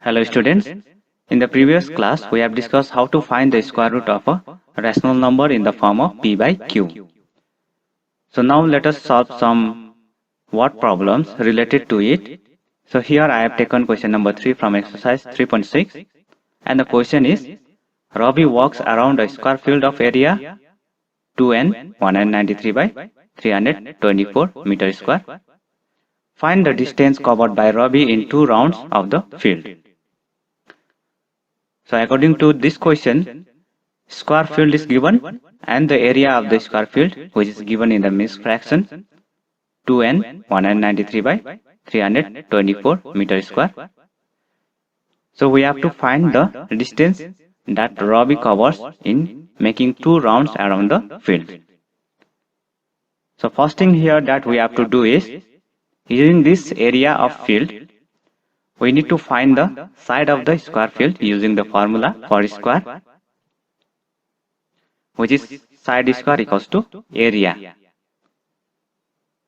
Hello students. In the previous class, we have discussed how to find the square root of a rational number in the form of p by q. So now let us solve some word problems related to it. So here I have taken question number 3 from exercise 3.6 and the question is Robbie walks around a square field of area 2n 193 by 324 meter square. Find the distance covered by Robbie in 2 rounds of the field. So according to this question, square field is given and the area of the square field which is given in the mixed fraction 2n 193 by 324 meter square. So we have to find the distance that Robbie covers in making 2 rounds around the field. So first thing here that we have to do is, using this area of field, we need to find the side of the square field using the formula for square, which is side square equals to area.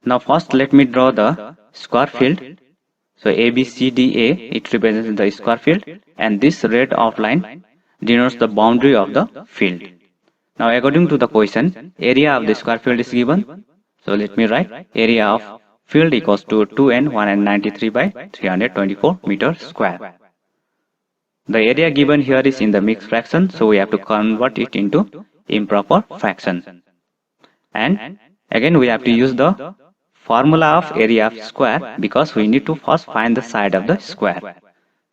Now first let me draw the square field. So ABCDA, it represents the square field and this red outline denotes the boundary of the field. Now according to the question, area of the square field is given. So let me write area of field equals to 2n 193 by 324 meter square. The area given here is in the mixed fraction, so we have to convert it into improper fraction. And again we have to use the formula of area of square because we need to first find the side of the square.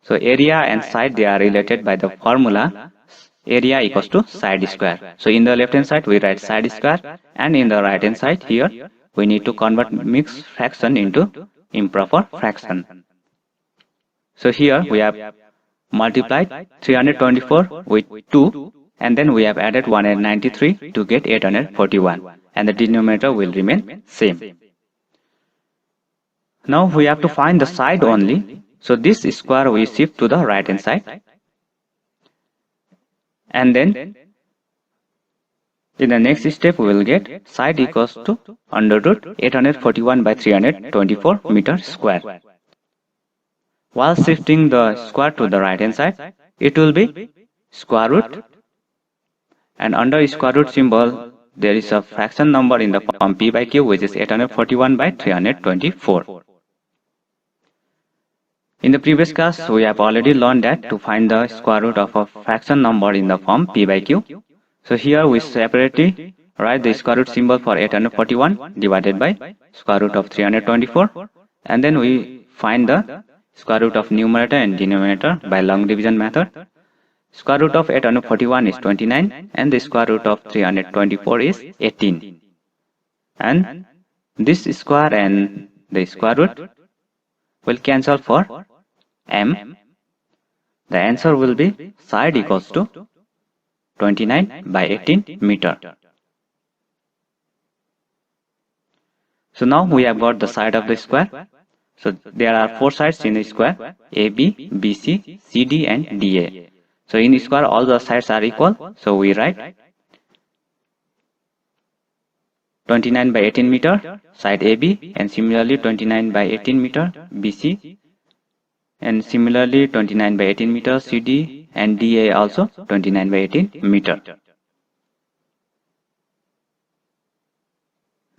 So area and side, they are related by the formula area equals to side square. So in the left hand side we write side square and in the right hand side here we need to convert mixed fraction into improper fraction. So here we have multiplied 324 with 2 and then we have added 193 to get 841 and the denominator will remain same. Now we have to find the side only. So this square we shift to the right hand side and then in the next step we will get side equals to under root 841 by 324 meter square. While shifting the square to the right hand side, it will be square root and under square root symbol there is a fraction number in the form p by q which is 841 by 324. In the previous class, we have already learned that to find the square root of a fraction number in the form p by q. So here we separately write the square root symbol for 841 divided by square root of 324 and then we find the square root of numerator and denominator by long division method. Square root of 841 is 29 and the square root of 324 is 18. And this square and the square root will cancel for m. The answer will be side equals to 29 by 18 meter. So now we have got the side of the square. So there are 4 sides in the square: AB, BC, CD and DA. So in the square all the sides are equal. So we write 29 by 18 meter side AB and similarly 29 by 18 meter BC and similarly 29 by 18 meter CD and DA also 29 by 18 meter.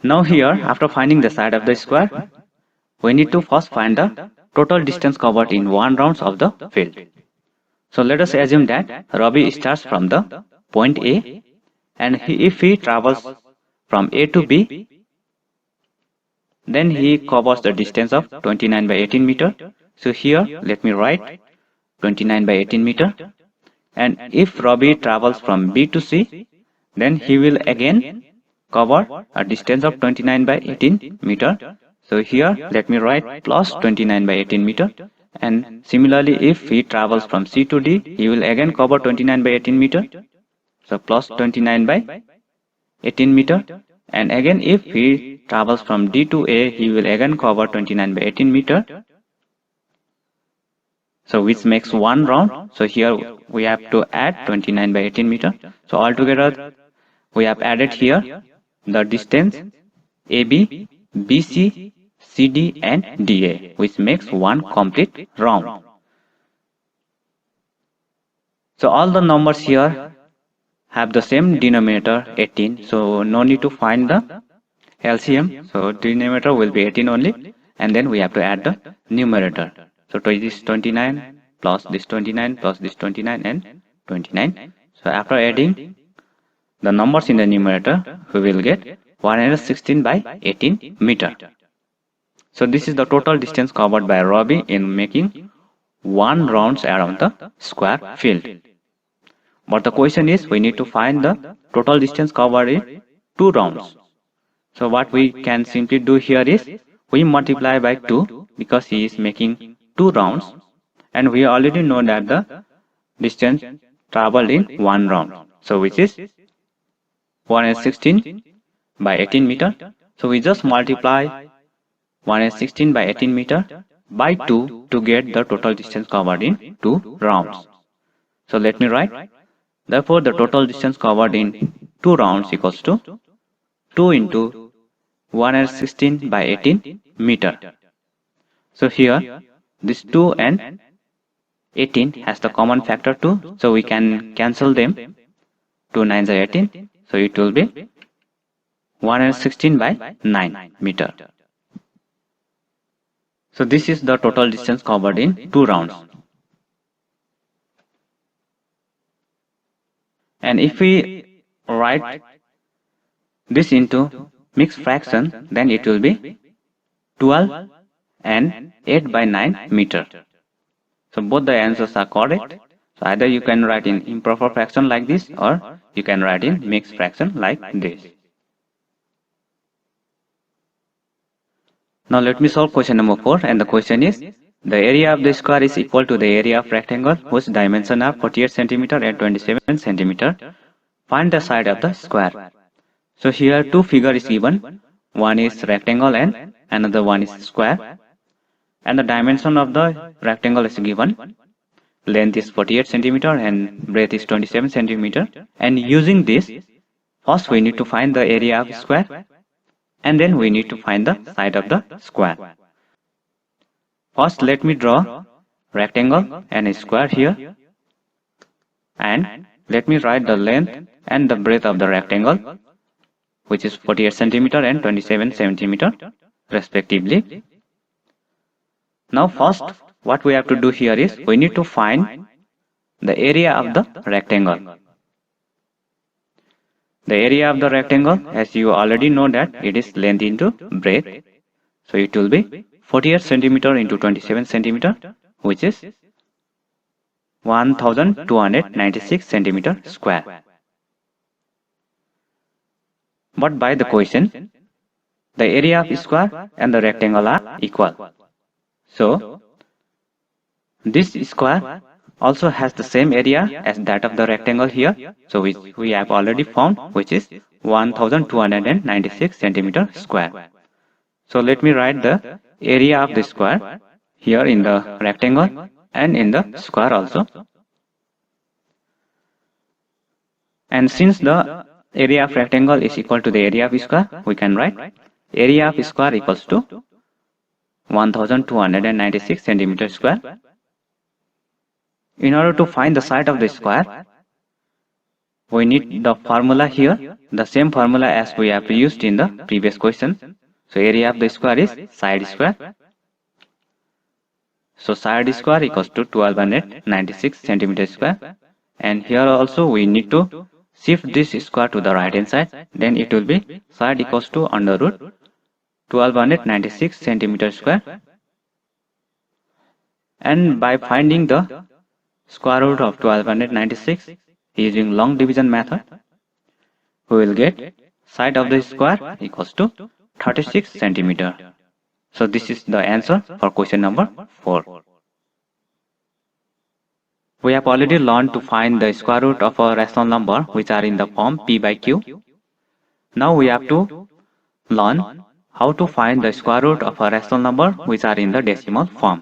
Now here, after finding the side of the square, we need to first find the total distance covered in 1 round of the field. So let us assume that Robbie starts from the point A and if he travels from A to B, then he covers the distance of 29 by 18 meter. So here let me write 29 by 18 meter, and if Robbie travels from B to C, then he will again cover a distance of 29 by 18 meter. So here let me write plus 29 by 18 meter, and similarly if he travels from C to D, he will again cover 29 by 18 meter. So plus 29 by 18 meter, and again if he travels from D to A, he will again cover 29 by 18 meter. So which makes 1 round. So here we have to add 29 by 18 meter. So altogether we have added here the distance AB, BC, CD and DA, which makes 1 complete round. So all the numbers here have the same denominator 18. So no need to find the LCM. So denominator will be 18 only, and then we have to add the numerator. So this 29 plus this 29 plus this 29 and 29. So after adding the numbers in the numerator, we will get 116 by 18 meter. So this is the total distance covered by Robbie in making 1 rounds around the square field. But the question is, we need to find the total distance covered in 2 rounds. So what we can simply do here is, we multiply by 2 because he is making 2 rounds, and we already know that the distance traveled in 1 round. So which is 116 by 18 meter. So we just multiply 116 by 18 meter by 2 to get the total distance covered in 2 rounds. So let me write. Therefore, the total distance covered in 2 rounds equals to 2 into 116 by 18 meter. So here, this 2 and 18 has the common factor 2, so we can cancel them. 2 9s are 18, so it will be 116 by 9 meter. So this is the total distance covered in 2 rounds. And if we write this into mixed fraction, then it will be 12 and 8 by 9 meter. So both the answers are correct. So either you can write in improper fraction like this, or you can write in mixed fraction like this. Now let me solve question number 4, and the question is, the area of the square is equal to the area of rectangle whose dimensions are 48 cm and 27 cm. Find the side of the square. So here two figures is given. One is rectangle and another one is square. And the dimension of the rectangle is given. Length is 48 cm and breadth is 27 cm. And using this, first we need to find the area of square, and then we need to find the side of the square. First let me draw rectangle and a square here, and let me write the length and the breadth of the rectangle, which is 48 cm and 27 cm respectively. Now first what we have to do here is, we need to find the area of the rectangle. The area of the rectangle, as you already know, that it is length into breadth. So it will be 48 cm into 27 cm, which is 1296 cm square. But by the question, the area of square and the rectangle are equal. So this square also has the same area as that of the rectangle here. So we have already found, which is 1296 cm square. So let me write the area of the square here in the rectangle and in the square also. And since the area of rectangle is equal to the area of square, we can write area of square equals to 1296 cm square. In order to find the side of the square, we need the formula here, the same formula as we have used in the previous question. So area of the square is side square. So side square equals to 1296 cm square. And here also we need to shift this square to the right hand side. Then it will be side equals to under root 1296 cm square. And by finding the square root of 1296 using long division method, we will get side of the square equals to 36 cm. So this is the answer for question number 4. We have already learned to find the square root of a rational number which are in the form p by q. Now we have to learn how to find the square root of a rational number which are in the decimal form.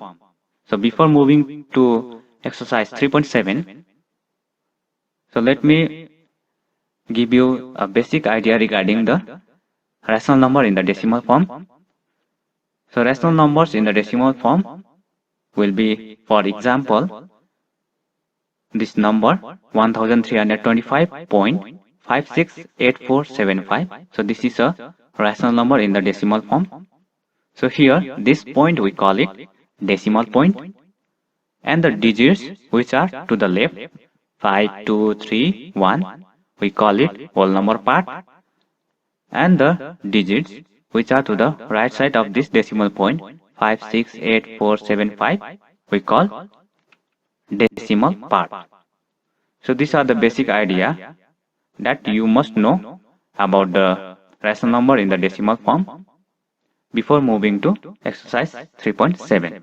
So before moving to exercise 3.7, so let me give you a basic idea regarding the rational number in the decimal form. So rational numbers in the decimal form will be, for example, this number 1325.568475. So this is a rational number in the decimal form. So here this point we call it decimal point, and the digits which are to the left 5, 2, 3, 1 we call it whole number part, and the digits which are to the right side of this decimal point 568475 we call decimal part. So these are the basic idea that you must know about the rational number in the decimal form before moving to exercise 3.7.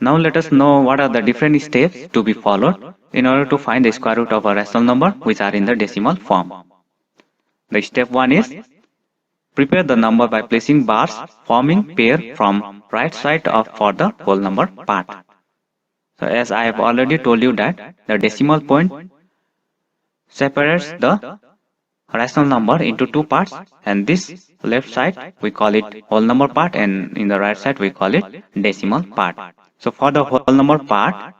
Now let us know what are the different steps to be followed in order to find the square root of a rational number which are in the decimal form. The step 1 is prepare the number by placing bars forming pair from right side of for the whole number part. So as I have already told you that the decimal point separates the rational number into two parts, and this left side we call it whole number part, and in the right side we call it decimal part. So for the whole number part,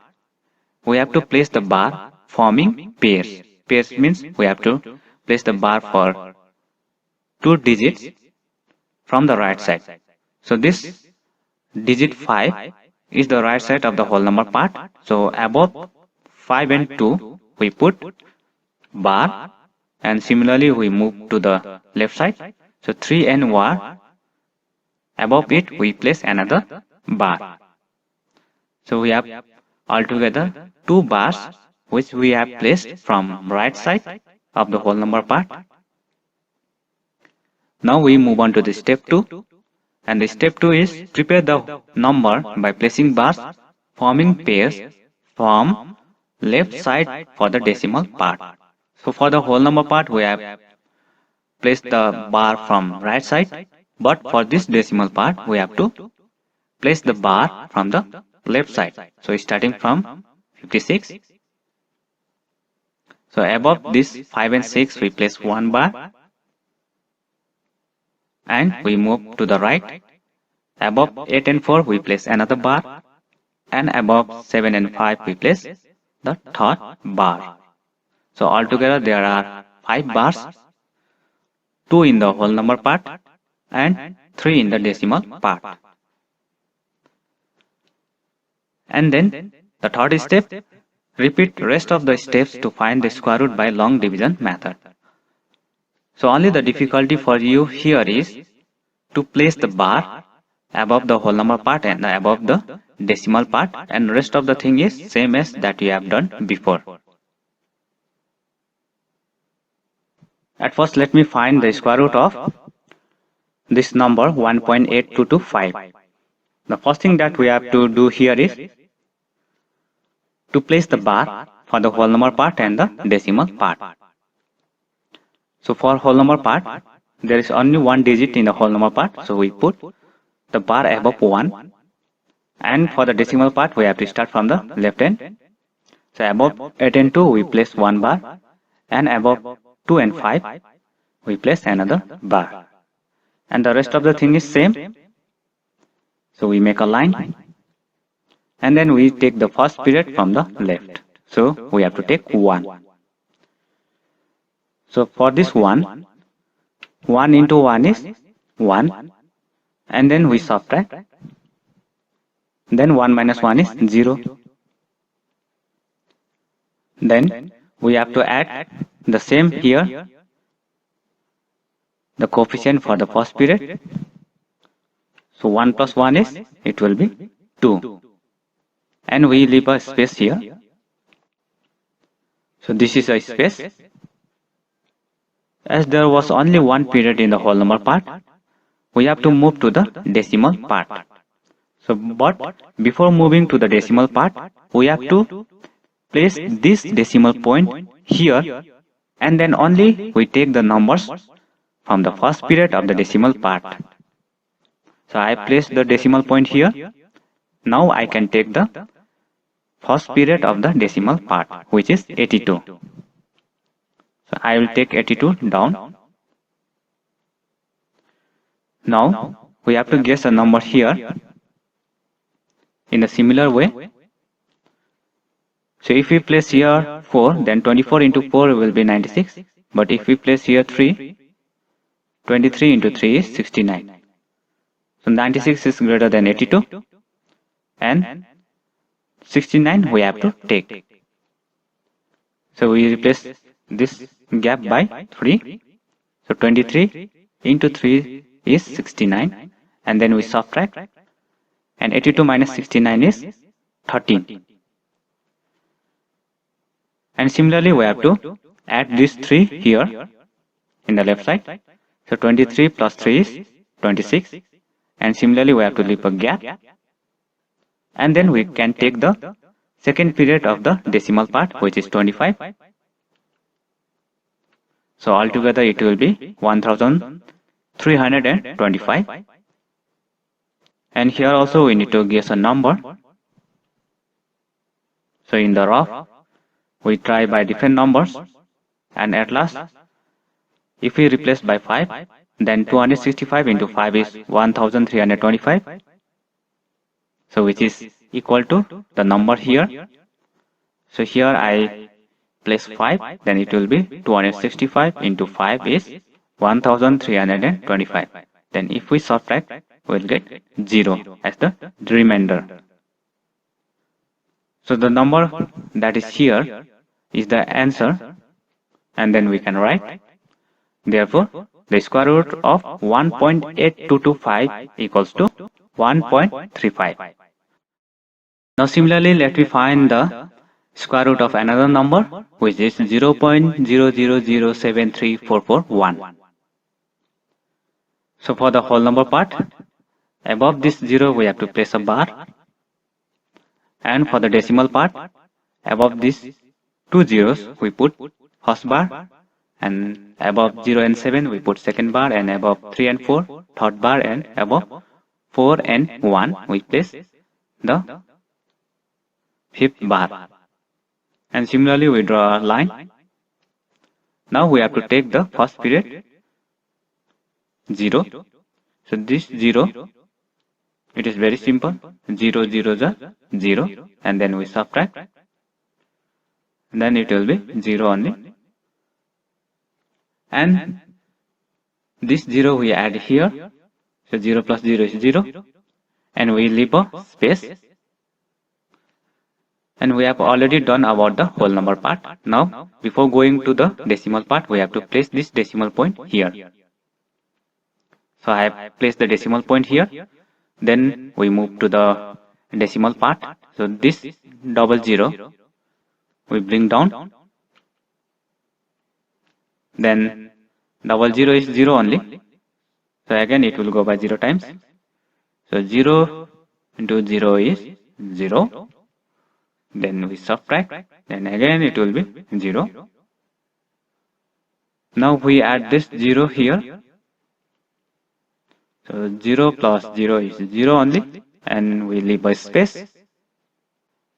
we have to place the bar forming pairs. Pairs means we have to place the bar for two digits from the right side. So this digit 5 is the right side of the whole number part. So above 5 and 2 we put bar, and similarly we move to the left side. So 3 and 1, above it we place another bar. So we have altogether two bars which we have placed from right side of the whole number part. Now we move on to the step 2, and the step 2 is prepare the number by placing bars forming pairs from left side for the decimal part. So for the whole number part we have placed the bar from right side, but for this decimal part we have to place the bar from the left side. So starting from 56. So above this 5 and 6 we place one bar, and we move to the right. Above 8 and 4 we place another bar, and above 7 and 5 we place the third bar. So altogether there are 5 bars, 2 in the whole number part and 3 in the decimal part. And then the third step, repeat rest of the steps to find the square root by long division method. So only the difficulty for you here is to place the bar above the whole number part and above the decimal part, and rest of the thing is same as that you have done before. At first let me find the square root of this number 1.8225. The first thing that we have to do here is to place the bar for the whole number part and the decimal part. So for whole number part, there is only one digit in the whole number part, so we put the bar above 1, and for the decimal part we have to start from the left end. So above 8 and 2 we place one bar, and above 2 and 5 we place another bar, and the rest of the thing is same. So we make a line, and then we take the first period from the left. So we have to take 1. So for this 1 into 1 is 1, and then we subtract, then 1 minus 1 is 0. Then we have to add the same here, the coefficient for the first period. So 1 plus 1 is, it will be 2, and we leave a space here. So this is a space. As there was only one period in the whole number part, we have to move to the decimal part. So but before moving to the decimal part, we have to place this decimal point here, and then only we take the numbers from the first period of the decimal part. So I placed the decimal point here. Now I can take the first period of the decimal part, which is 82. So I will take 82 down. Now we have to guess a number here. In a similar way, So if we place here 4, then 24 into 4 will be 96. But if we place here 3, 23 into 3 is 69. So 96 is greater than 82 and 69 we have to take. So we replace this gap by 3. So 23 into 3 is 69 and then we subtract, and 82 minus 69 is 13. And similarly we have to add these 3 here in the left side. So 23 plus 3 is 26, and similarly we have to leave a gap, and then we can take the second period of the decimal part, which is 25. So altogether it will be 1325. And here also we need to guess a number. So in the rough we try by different numbers, and at last if we replace by 5, then 265 into 5 is 1325. So which is equal to the number here. So here I place 5, then it will be 265 into 5 is 1325. Then if we subtract, we'll get 0 as the remainder. So the number that is here is the answer, and then we can write. Therefore, the square root of 1.8225 equals to 1.35. Now similarly, let me find the square root of another number, which is 0.000734441. So for the whole number part, above this 0 we have to place a bar, and for the decimal part, above these 2 zeros we put first bar, and above 0 and 7 we put second bar, and above 3 and 4 third bar, and above 4 and 1 we place the fifth bar. And similarly we draw a line. Now we have to take the first period 0. So this 0, it is very simple, 0 0 is 0, and then we subtract, and then it will be 0 only. And this 0 we add here, so 0 plus 0 is 0, and we leave a space. And we have already done about the whole number part. Now before going to the decimal part, we have to place this decimal point here. So I have placed the decimal point here. Then we move to the decimal part. So this double 0 we bring down. Then double 0 is 0 only. So again it will go by 0 times. So 0 into 0 is 0. Then we subtract. Then again it will be 0. Now we add this 0 here. So 0 plus 0 is 0 only, and we leave a space.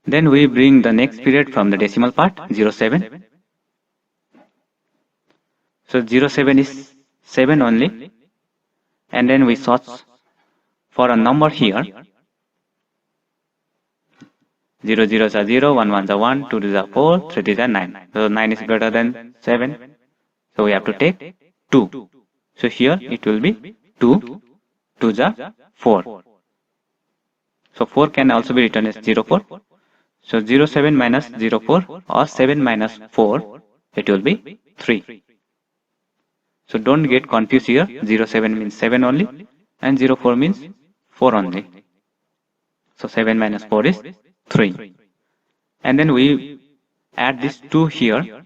Then we bring the next period from the decimal part, 07. So 07 is 7 only, and then we search for a number here. 0 0s are 0, 1 1s are 1, 2 2s are 4, 3 3s are 9. So 9 is greater than 7. So we have to take 2. So here it will be 2, 2s are 4. So 4 can also be written as 0 4. So 0 7 minus 0 4, or 7 minus 4, it will be 3. So don't get confused here. 0 7 means 7 only, and 0 4 means 4 only. So 7 minus 4 is 3. And then we add this 2 here.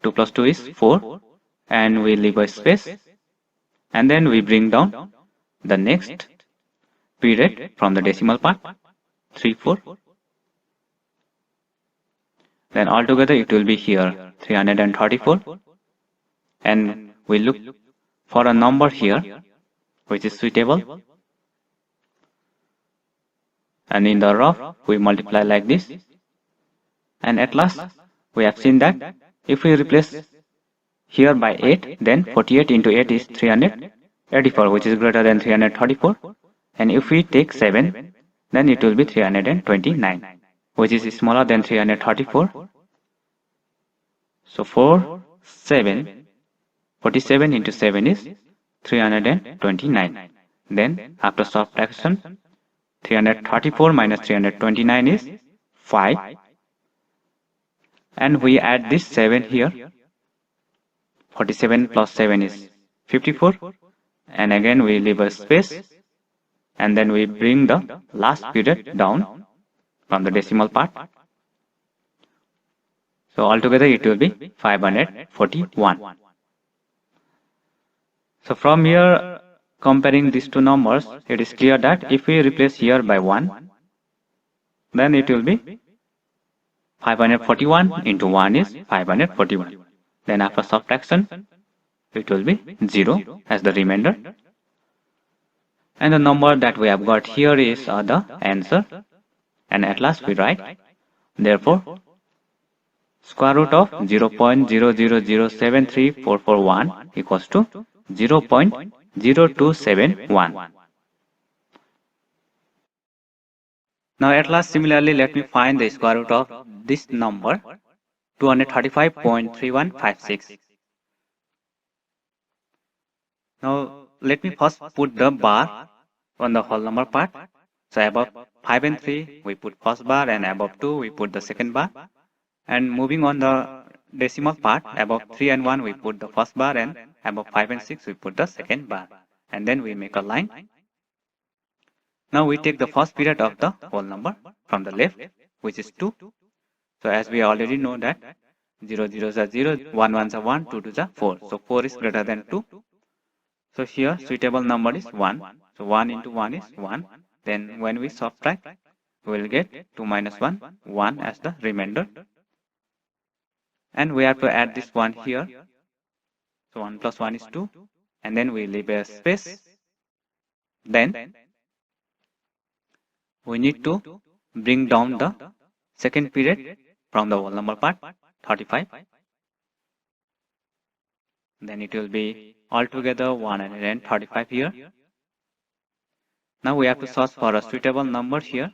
2 plus 2 is 4, and we leave a space, and then we bring down the next period from the decimal part, 3 4. Then altogether it will be here 334, and we look for a number here which is suitable, and in the rough we multiply like this, and at last we have seen that if we replace here by 8, then 48 into 8 is 384, which is greater than 334, and if we take 7, then it will be 329. which is smaller than 334. So 47 into 7 is 329. Then after subtraction, 334 minus 329 is 5. And we add this 7 here. 47 plus 7 is 54. And again we leave a space. And then we bring the last period down from the decimal part. So altogether it will be 541. So from here, comparing these two numbers, it is clear that if we replace here by 1, then it will be 541 into 1 is 541. Then after subtraction, it will be 0 as the remainder. And the number that we have got here is the answer. And at last we write, therefore, square root of 0.0007341 equals to 0.0271. Now at last, similarly, let me find the square root of this number 235.3156. Now let me first put the bar on the whole number part. So above 5 and 3 we put first bar, and above 2 we put the second bar. And moving on the decimal part, above 3 and 1 we put the first bar, and above 5 and 6 we put the second bar. And then we make a line. Now we take the first period of the whole number from the left, which is 2. So as we already know that 0 zeros are 0, 1 ones are 1, 2 twos are 4. So 4 is greater than 2. So here suitable number is 1. So 1 into 1 is 1. Then when we subtract, we will get 2 minus 1, 1 as the remainder. And we have to add this 1 here. So 1 plus 1 is 2. And then we leave a space. Then we need to bring down the second period from the whole number part, 35. Then it will be altogether 135 here. Now we have to search for a suitable number here.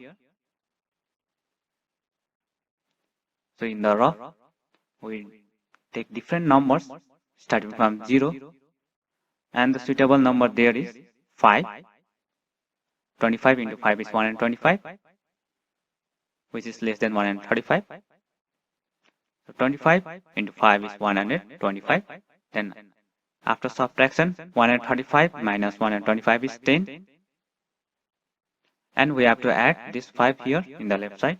So in the row, we take different numbers starting from 0. And the suitable number there is 5. 25 into 5 is 125, which is less than 135. So 25 into 5 is 125. Then after subtraction, 135 minus 125 is 10. And we have to add this 5 here in the left side.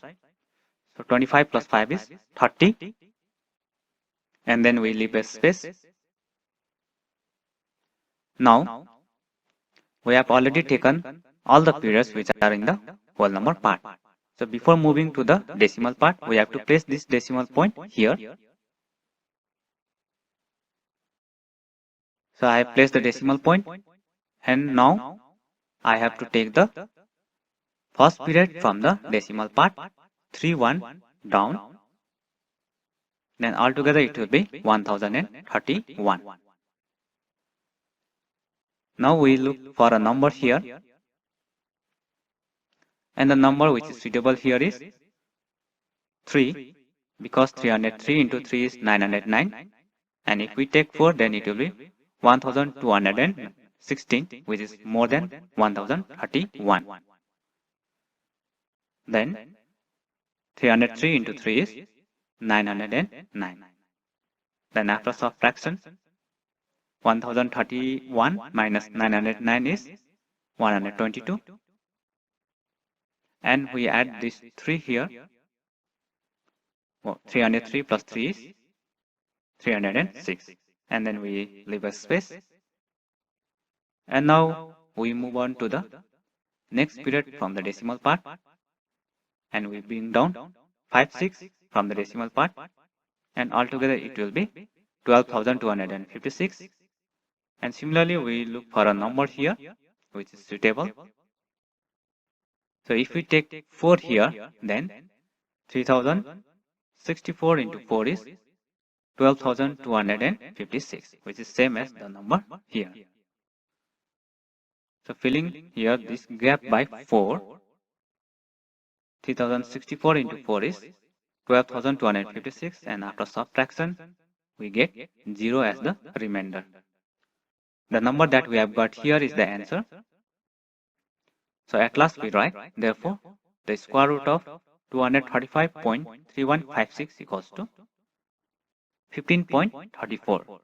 So 25 plus 5 is 30. And then we leave a space. Now, we have already taken all the periods which are in the whole number part. So before moving to the decimal part, we have to place this decimal point here. So I have placed the decimal point, and now I have to take the first period from the decimal part, 31 down. Then altogether it will be 1031. Now we look for a number here. And the number which is suitable here is 3, because 303 into 3 is 909. And if we take 4, then it will be 1216, which is more than 1031. Then 303 into 3 is 909. Then after subtraction, 1031 minus 909 is 122. And we add this 3 here. 303 plus 3 is 306. And then we leave a space. And now we move on to the next period from the decimal part. And we bring down 56 from the decimal part. And altogether it will be 12,256. And similarly, we look for a number here which is suitable. So if we take 4 here, then 3064 into 4 is 12,256, which is same as the number here. So filling here this gap by 4, 3064 into 4 is 12,256, and after subtraction, we get 0 as the remainder. The number that we have got here is the answer. So at last we write, therefore, the square root of 235.3156 equals to 15.34.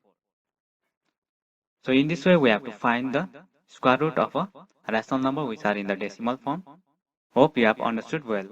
So in this way, we have to find the square root of a rational number which are in the decimal form. Hope you have understood well.